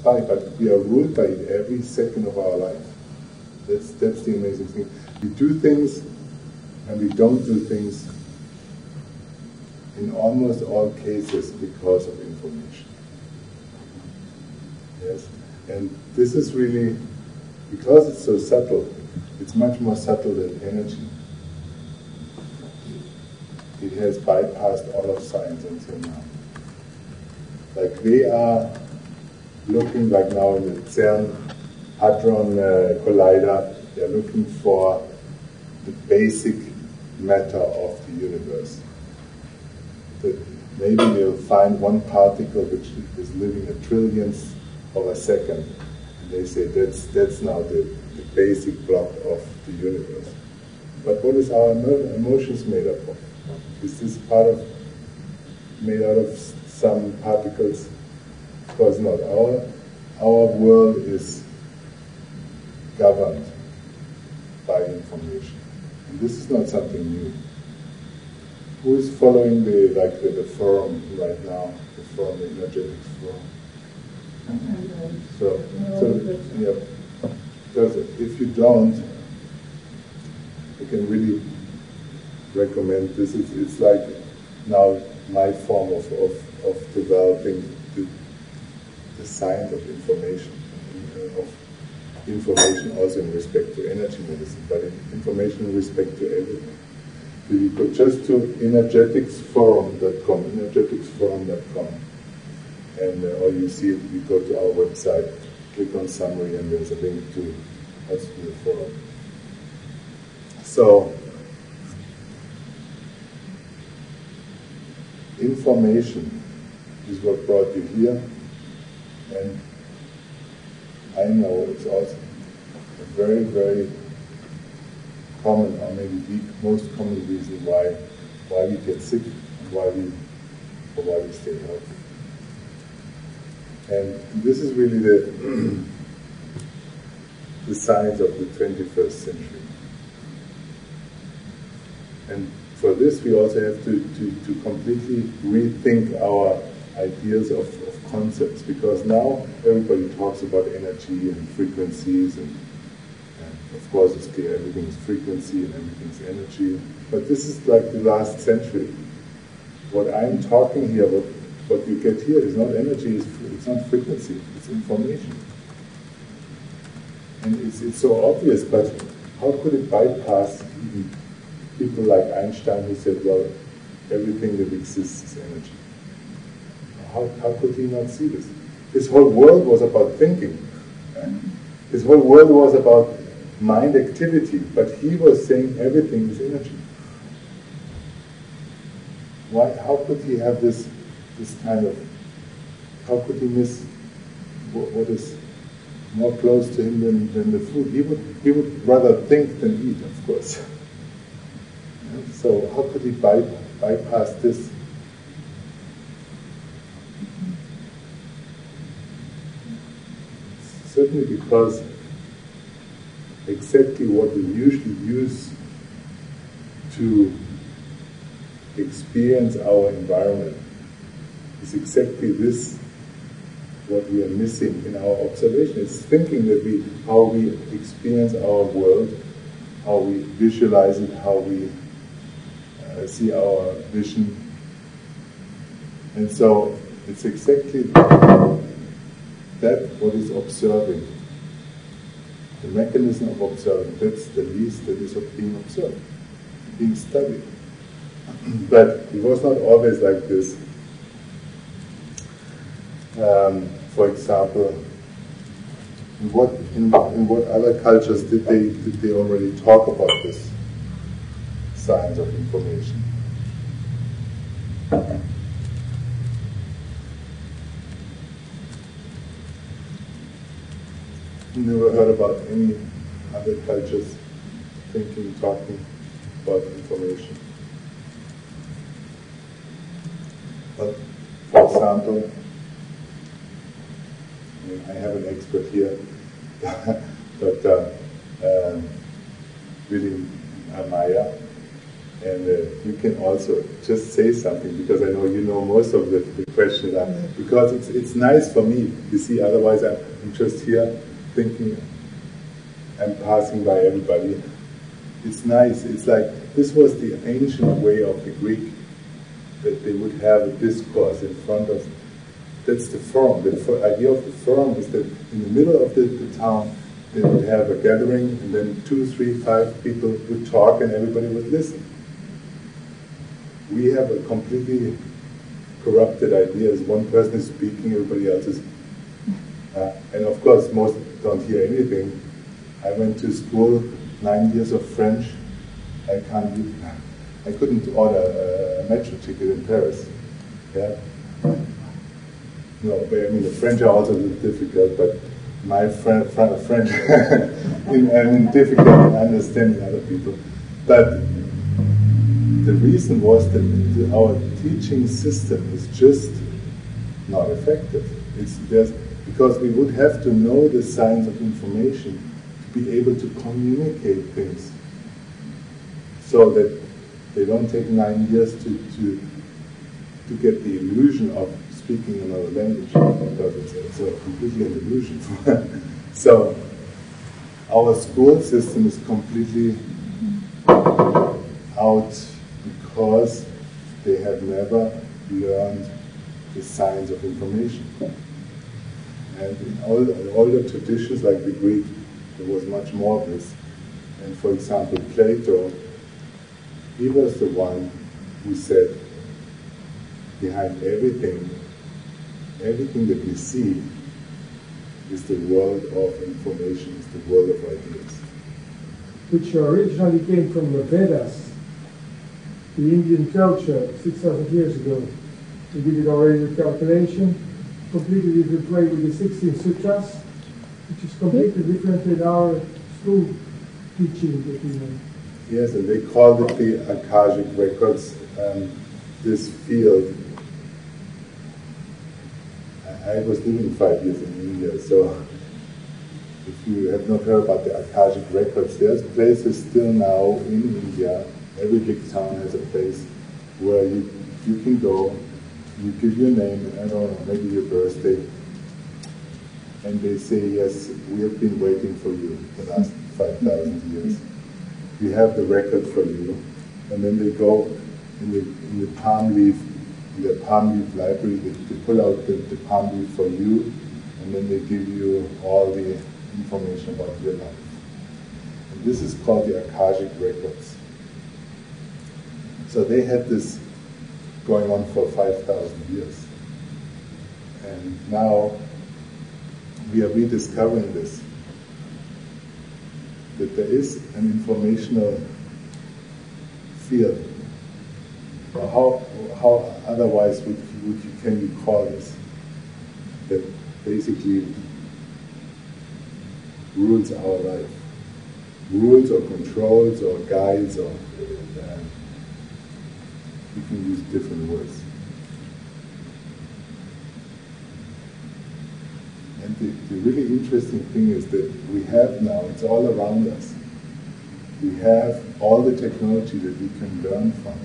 funny, but we are ruled by it every second of our life. That's the amazing thing. We do things and we don't do things in almost all cases because of information. Yes, and this is really, because it's so subtle, it's much more subtle than energy. It has bypassed all of science until now. Like they are looking, like now in the CERN Hadron Collider, they're looking for the basic matter of the universe. That maybe they'll find one particle which is living a trillionth of a second, and they say that's now the basic block of the universe. But what is our emotions made up of? Is this made out of some particles? Of course not. Our world is governed by information, and this is not something new. Who is following the forum right now? The forum, the energetics forum. So yeah. Because if you don't, I can really recommend this. It's like now my form of developing the science of information, also in respect to energy medicine, but information in respect to everything. So you go just to energeticsforum.com, and or you see it, you go to our website, click on summary, and there's a link to us to the forum. So, information is what brought you here, and I know it's also a very, very common, or maybe the most common reason why we get sick and why we stay healthy. And this is really the science of the 21st century. And for this, we also have to completely rethink our ideas of concepts, because now everybody talks about energy and frequencies, and of course it's clear everything is frequency and everything is energy. But this is like the last century. What I'm talking here, what you get here is not energy, it's not frequency, it's information. And it's so obvious, but how could it bypass even people like Einstein, who said, well, everything that exists is energy? How could he not see this? His whole world was about thinking. Right? His whole world was about mind activity, but he was saying everything is energy. How could he have this kind of, how could he miss what is more close to him than the food? He would rather think than eat, of course. So how could he bypass this? Certainly because exactly what we usually use to experience our environment is exactly this, what we are missing in our observation. It's thinking that how we experience our world, how we visualize it, how we see our vision. And so it's exactly that what is observing. The mechanism of observing, that's the least that is being observed, being studied. But it was not always like this. For example, in what other cultures did they already talk about this science of information? You never heard about any other cultures thinking, talking about information. But, for example, I have an expert here, but really Maya, And you can also just say something, because I know you know most of the questions. Because it's nice for me, you see, otherwise I'm just here thinking I'm passing by everybody. It's nice, it's like, this was the ancient way of the Greek, that they would have a discourse in front of, that's the forum. The idea of the forum is that in the middle of the town, they would have a gathering, and then 2, 3, 5 people would talk and everybody would listen. We have a completely corrupted idea. As one person is speaking, everybody else is. And of course, most don't hear anything. I went to school, 9 years of French. I couldn't order a metro ticket in Paris. Yeah. No, but I mean the French are also a little difficult, but my French, difficult in understanding other people. But the reason was that our teaching system is just not effective. Because we would have to know the science of information to be able to communicate things, so that they don't take 9 years to get the illusion of speaking another language, because it's a completely an illusion. So our school system is completely out, because they have never learned the science of information. And in all the traditions, like the Greek, there was much more of this. And for example, Plato, he was the one who said, behind everything that we see is the world of information, is the world of ideas. Which originally came from the Vedas, the Indian culture, 6,000 years ago. We did it already with calculation, completely different way with the 16 sutras, which is completely different in our school teaching that we know. Yes, and they called it the Akashic records, this field. I was living 5 years in India, so if you have not heard about the Akashic records, there's places still now in India. Every big town has a place where you can go, you give your name, I don't know, maybe your birthday, and they say, yes, we have been waiting for you the last 5,000 years. We have the record for you. And then they go in the palm leaf, in the palm leaf library, they pull out the palm leaf for you, and then they give you all the information about your life. And this is called the Akashic records. So they had this going on for 5,000 years. And now we are rediscovering this, that there is an informational field. How otherwise can you call this? That basically rules our life. Rules or controls or guides, or you can use different words. And the really interesting thing is that we have now, it's all around us. We have all the technology that we can learn from.